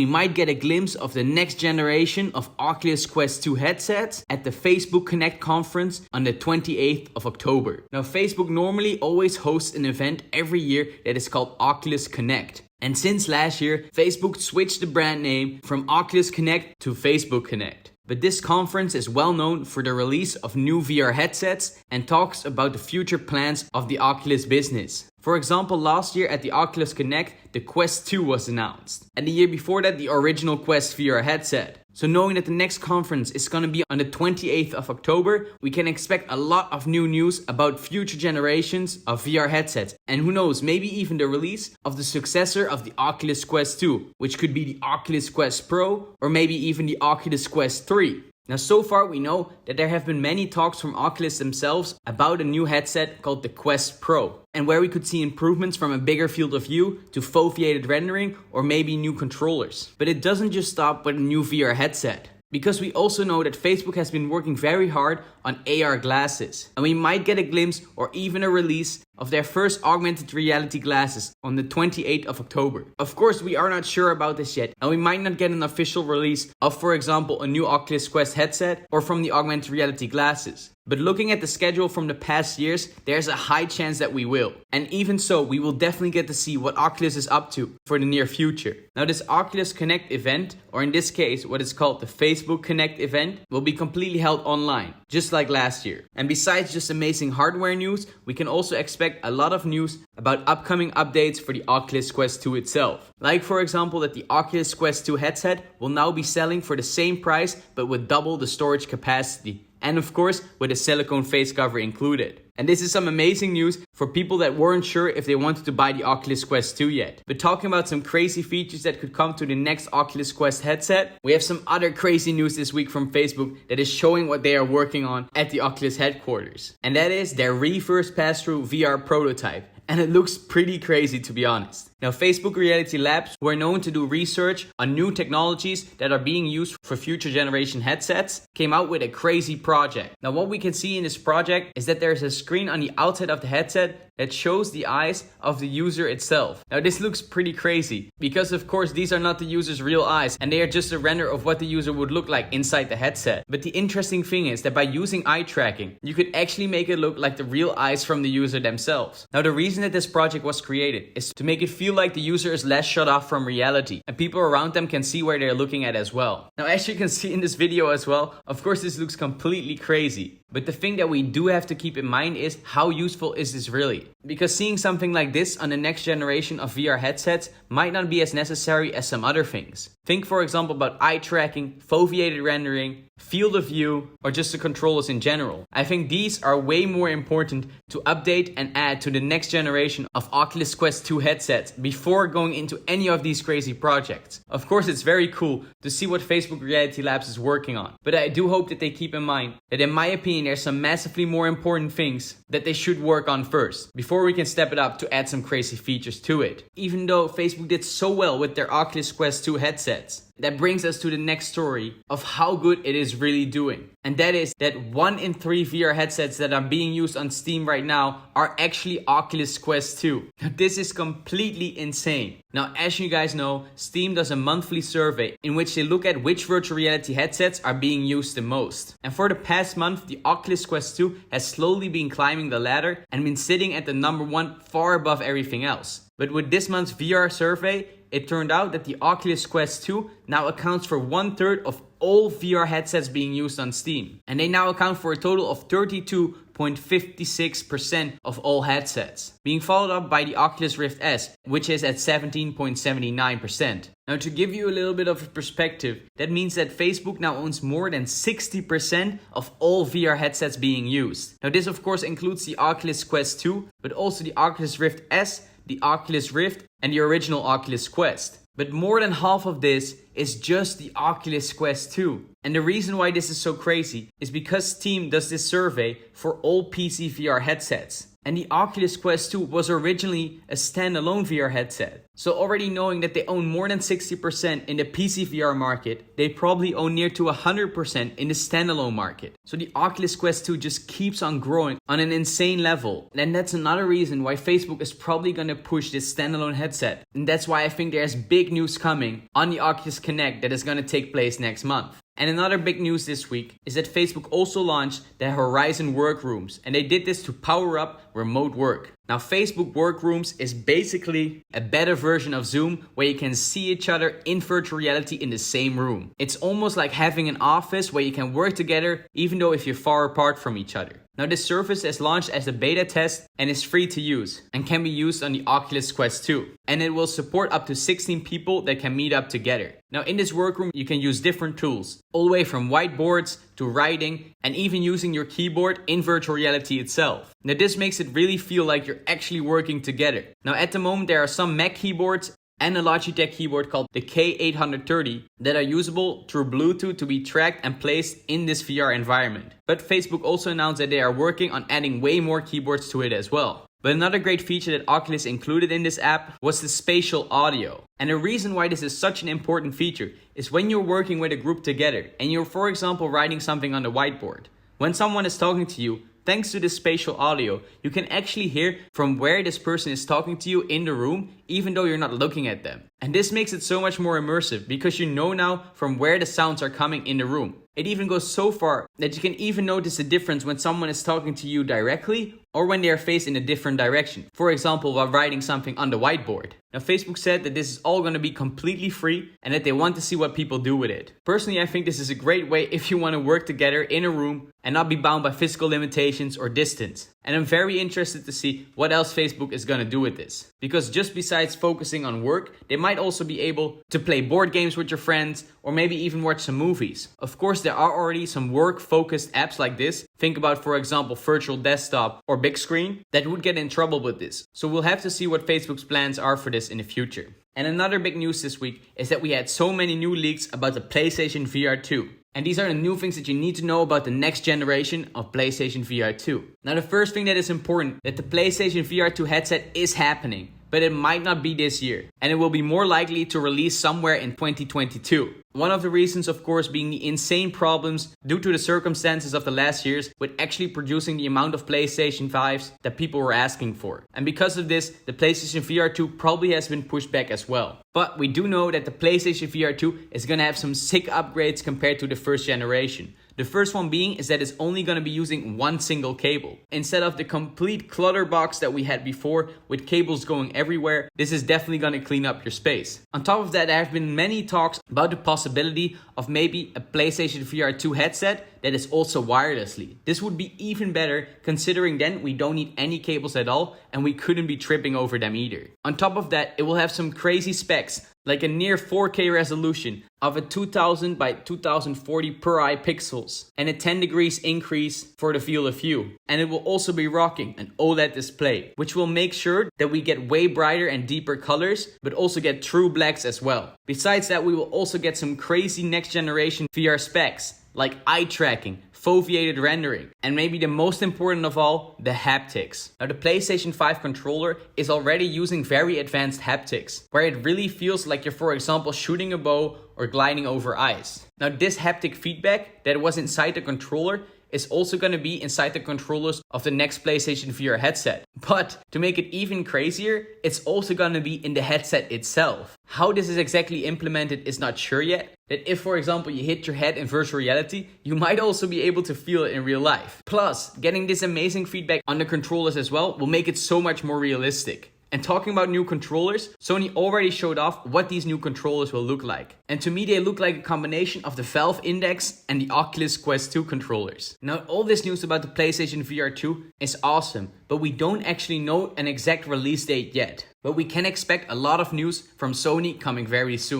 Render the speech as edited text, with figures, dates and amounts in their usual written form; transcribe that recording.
we might get a glimpse of the next generation of Oculus Quest 2 headsets at the Facebook Connect conference on the 28th of October. Now, Facebook normally always hosts an event every year that is called Oculus Connect. And since last year, Facebook switched the brand name from Oculus Connect to Facebook Connect. But this conference is well known for the release of new VR headsets and talks about the future plans of the Oculus business. For example, last year at the Oculus Connect, the Quest 2 was announced. And the year before that, the original Quest VR headset. So knowing that the next conference is going to be on the 28th of October, we can expect a lot of new news about future generations of VR headsets. And who knows, maybe even the release of the successor of the Oculus Quest 2, which could be the Oculus Quest Pro or maybe even the Oculus Quest 3. Now, so far we know that there have been many talks from Oculus themselves about a new headset called the Quest Pro, and where we could see improvements from a bigger field of view to foveated rendering or maybe new controllers. But it doesn't just stop with a new VR headset. Because we also know that Facebook has been working very hard on AR glasses. And we might get a glimpse or even a release of their first augmented reality glasses on the 28th of October. Of course, we are not sure about this yet, and we might not get an official release of, for example, a new Oculus Quest headset or from the augmented reality glasses. But looking at the schedule from the past years, there's a high chance that we will. And even so, we will definitely get to see what Oculus is up to for the near future. Now, this Oculus Connect event, or in this case, what is called the Facebook Connect event, will be completely held online, just like last year. And besides just amazing hardware news, we can also expect a lot of news about upcoming updates for the Oculus Quest 2 itself. Like, for example, that the Oculus Quest 2 headset will now be selling for the same price, but with double the storage capacity. And of course, with a silicone face cover included. And this is some amazing news for people that weren't sure if they wanted to buy the Oculus Quest 2 yet. But talking about some crazy features that could come to the next Oculus Quest headset, we have some other crazy news this week from Facebook that is showing what they are working on at the Oculus headquarters. And that is their reverse pass-through VR prototype. And it looks pretty crazy, to be honest. Now, Facebook Reality Labs, who are known to do research on new technologies that are being used for future generation headsets, came out with a crazy project. Now, what we can see in this project is that there's a screen on the outside of the headset that shows the eyes of the user itself. Now, this looks pretty crazy because, of course, these are not the user's real eyes and they are just a render of what the user would look like inside the headset. But the interesting thing is that by using eye tracking, you could actually make it look like the real eyes from the user themselves. Now, the reason that this project was created is to make it feel like the user is less shut off from reality and people around them can see where they're looking at as well. Now, as you can see in this video as well, of course, this looks completely crazy. But the thing that we do have to keep in mind is how useful is this really? Because seeing something like this on the next generation of VR headsets might not be as necessary as some other things. Think, for example, about eye tracking, foveated rendering, field of view, or just the controllers in general. I think these are way more important to update and add to the next generation of Oculus Quest 2 headsets before going into any of these crazy projects. Of course, it's very cool to see what Facebook Reality Labs is working on, but I do hope that they keep in mind that, in my opinion, there's some massively more important things that they should work on first before we can step it up to add some crazy features to it. Even though Facebook did so well with their Oculus Quest 2 headsets, that brings us to the next story of how good it is really doing. And that is that 1 in 3 VR headsets that are being used on Steam right now are actually Oculus Quest 2. Now, this is completely insane. Now, as you guys know, Steam does a monthly survey in which they look at which virtual reality headsets are being used the most. And for the past month, the Oculus Quest 2 has slowly been climbing the ladder and been sitting at the number 1 far above everything else. But with this month's VR survey, it turned out that the Oculus Quest 2 now accounts for 1/3 of all VR headsets being used on Steam. And they now account for a total of 32.56% of all headsets, being followed up by the Oculus Rift S, which is at 17.79%. Now, to give you a little bit of a perspective, that means that Facebook now owns more than 60% of all VR headsets being used. Now, this of course includes the Oculus Quest 2, but also the Oculus Rift S, the Oculus Rift, and the original Oculus Quest. But more than half of this is just the Oculus Quest 2. And the reason why this is so crazy is because Steam does this survey for all PC VR headsets. And the Oculus Quest 2 was originally a standalone VR headset. So already knowing that they own more than 60% in the PC VR market, they probably own near to 100% in the standalone market. So the Oculus Quest 2 just keeps on growing on an insane level. And that's another reason why Facebook is probably going to push this standalone headset. And that's why I think there's big news coming on the Oculus Connect that is going to take place next month. And another big news this week is that Facebook also launched their Horizon Workrooms, and they did this to power up remote work. Now, Facebook Workrooms is basically a better version of Zoom where you can see each other in virtual reality in the same room. It's almost like having an office where you can work together even though if you're far apart from each other. Now, this service is launched as a beta test and is free to use and can be used on the Oculus Quest 2. And it will support up to 16 people that can meet up together. Now, in this workroom, you can use different tools, all the way from whiteboards to writing and even using your keyboard in virtual reality itself. Now, this makes it really feel like you're actually working together. Now, at the moment, there are some Mac keyboards and a Logitech keyboard called the K830 that are usable through Bluetooth to be tracked and placed in this VR environment. But Facebook also announced that they are working on adding way more keyboards to it as well. But another great feature that Oculus included in this app was the spatial audio. And the reason why this is such an important feature is when you're working with a group together and you're, for example, writing something on the whiteboard. When someone is talking to you, thanks to this spatial audio, you can actually hear from where this person is talking to you in the room, even though you're not looking at them. And this makes it so much more immersive because you know now from where the sounds are coming in the room. It even goes so far that you can even notice the difference when someone is talking to you directly or when they are faced in a different direction. For example, while writing something on the whiteboard. Now, Facebook said that this is all going to be completely free and that they want to see what people do with it. Personally, I think this is a great way if you want to work together in a room and not be bound by physical limitations or distance. And I'm very interested to see what else Facebook is going to do with this. Because just besides focusing on work, they might also be able to play board games with your friends or maybe even watch some movies. Of course, there are already some work-focused apps like this. Think about, for example, Virtual Desktop or Big Screen that would get in trouble with this. So we'll have to see what Facebook's plans are for this in the future. And another big news this week is that we had so many new leaks about the PlayStation VR 2. And these are the new things that you need to know about the next generation of PlayStation VR 2. Now, the first thing that is important, that the PlayStation VR 2 headset is happening, but it might not be this year. And it will be more likely to release somewhere in 2022. One of the reasons, of course, being the insane problems due to the circumstances of the last years with actually producing the amount of PlayStation 5s that people were asking for. And because of this, the PlayStation VR 2 probably has been pushed back as well. But we do know that the PlayStation VR 2 is going to have some sick upgrades compared to the first generation. The first one being is that it's only going to be using one single cable. Instead of the complete clutter box that we had before with cables going everywhere, this is definitely going to clean up your space. On top of that, there have been many talks about the possibility of maybe a PlayStation VR 2 headset that is also wirelessly. This would be even better considering then we don't need any cables at all and we couldn't be tripping over them either. On top of that, it will have some crazy specs like a near 4K resolution of a 2000 by 2040 per eye pixels and a 10 degrees increase for the field of view. And it will also be rocking an OLED display, which will make sure that we get way brighter and deeper colors, but also get true blacks as well. Besides that, we will also get some crazy next generation VR specs like eye tracking, foveated rendering, and maybe the most important of all, the haptics. Now, the PlayStation 5 controller is already using very advanced haptics, where it really feels like you're, for example, shooting a bow or gliding over ice. Now, this haptic feedback that was inside the controller is also going to be inside the controllers of the next PlayStation VR headset. But to make it even crazier, it's also going to be in the headset itself. How this is exactly implemented is not sure yet. That if, for example, you hit your head in virtual reality, you might also be able to feel it in real life. Plus, getting this amazing feedback on the controllers as well will make it so much more realistic. And talking about new controllers, Sony already showed off what these new controllers will look like. And to me, they look like a combination of the Valve Index and the Oculus Quest 2 controllers. Now, all this news about the PlayStation VR 2 is awesome, but we don't actually know an exact release date yet. But we can expect a lot of news from Sony coming very soon.